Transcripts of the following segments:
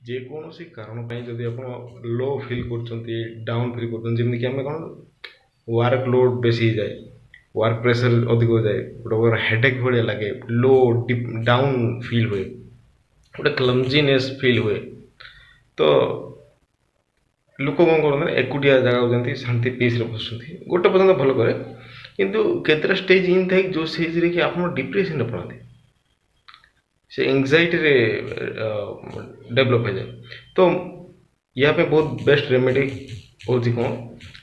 ଯେକୌଣସି କାରଣ ପାଇଁ ଯଦି ଆପଣ ଲୋ ଫିଲ୍ କରୁଛନ୍ତି, ଡାଉନ୍ ଫିଲ୍ କରୁଛନ୍ତି, ଯେମିତିକି ଆମେ କ'ଣ ୱାର୍କ ଲୋଡ୍ ବେଶୀ ହେଇଯାଏ, ୱାର୍କ ପ୍ରେସର ଅଧିକ ହୋଇଯାଏ, ଗୋଟେ ପ୍ରକାର ହେଡ଼େକ୍ ଭଳିଆ ଲାଗେ, ଲୋ ଡାଉନ୍ ଫିଲ୍ ହୁଏ, ଗୋଟେ କ୍ଲମ୍ଜିନେସ୍ ଫିଲ୍ ହୁଏ, ତ ଲୋକ କ'ଣ କରନ୍ତି ନା ଏକୁଟିଆ ଜାଗାକୁ ଯାଆନ୍ତି, ଶାନ୍ତି ପିସ୍ରେ ବସୁଛନ୍ତି, ଗୋଟେ ପର୍ଯ୍ୟନ୍ତ ଭଲ କରେ। କିନ୍ତୁ କେତେଟା ଷ୍ଟେଜ୍ ଇନ୍ ଥାଏ ଯେଉଁ ଷ୍ଟେଜ୍ରେ କି ଆପଣ ଡିପ୍ରେସନ୍ରେ ପଳାନ୍ତି, ସେ ଏଙ୍ଗଜାଇଟିରେ ଡେଭଲପ୍ ହେଇଯାଏ। ତ ୟା ପାଇଁ ବହୁତ ବେଷ୍ଟ ରେମେଡ଼ି ହେଉଛି କ'ଣ,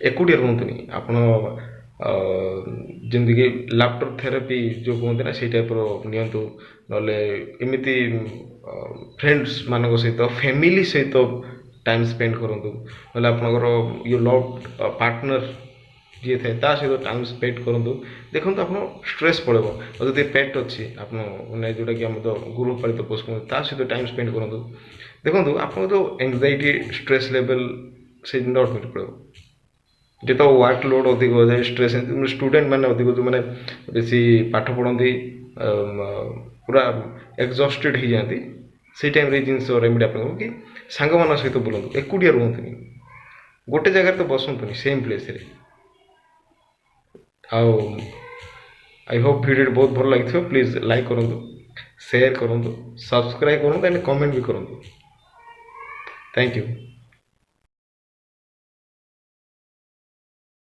ଏକୁଟିଆ ରୁହନ୍ତୁନି ଆପଣ। ଯେମିତିକି ଲାଫ୍ଟର ଥେରାପି ଯେଉଁ କୁହନ୍ତି ନା, ସେଇ ଟାଇପ୍ର ନିଅନ୍ତୁ, ନହେଲେ ଏମିତି ଫ୍ରେଣ୍ଡସ୍ ମାନଙ୍କ ସହିତ, ଫ୍ୟାମିଲି ସହିତ ଟାଇମ୍ ସ୍ପେଣ୍ଡ କରନ୍ତୁ, ନହେଲେ ଆପଣଙ୍କର ଲଭ୍ ପାର୍ଟନର ଯିଏ ଥାଏ ତା ସହିତ ଟାଇମ୍ ସ୍ପେଣ୍ଡ କରନ୍ତୁ। ଦେଖନ୍ତୁ ଆପଣ ଷ୍ଟ୍ରେସ୍ ପଳେଇବ। ଆଉ ଯଦି ପେଟ୍ ଅଛି ଆପଣ, ମାନେ ଯେଉଁଟାକି ଆମର ଗୃହପାଳିତ ପଶୁ, ତା ସହିତ ଟାଇମ୍ ସ୍ପେଣ୍ଡ କରନ୍ତୁ। ଦେଖନ୍ତୁ ଆପଣଙ୍କ ଯେଉଁ ଏଙ୍ଗଜାଇଟି ଷ୍ଟ୍ରେସ୍ ଲେଭେଲ୍ ସେ ଜିନିଷ ଅଟୋମେଟିକ୍ ପଳେଇବ। ଯେତେବେଳେ ୱାର୍କ ଲୋଡ୍ ଅଧିକ ହୋଇଯାଏ, ଷ୍ଟ୍ରେସ୍, ଷ୍ଟୁଡେଣ୍ଟ ମାନେ ଅଧିକ ଯେଉଁମାନେ ବେଶୀ ପାଠ ପଢ଼ନ୍ତି, ପୁରା ଏକ୍ସଜଷ୍ଟେଡ୍ ହେଇଯାଆନ୍ତି, ସେଇ ଟାଇମ୍ରେ ଏଇ ଜିନିଷ ରେମେଡ଼ି ଆପଣଙ୍କୁ କି ସାଙ୍ଗମାନଙ୍କ ସହିତ ବୁଲନ୍ତୁ, ଏକୁଟିଆ ରୁହନ୍ତୁନି, ଗୋଟେ ଜାଗାରେ ତ ବସନ୍ତୁନି ସେମ୍ ପ୍ଲେସ୍ରେ। ଆଉ ଆଇ ହୋପ୍ ଭିଡ଼ିଓଟି ବହୁତ ଭଲ ଲାଗିଥିବ। ପ୍ଲିଜ୍ ଲାଇକ୍ କରନ୍ତୁ, ସେୟାର କରନ୍ତୁ, ସବସ୍କ୍ରାଇବ୍ କରନ୍ତୁ, ଆଣ୍ଡ କମେଣ୍ଟ ବି କରନ୍ତୁ। Thank you.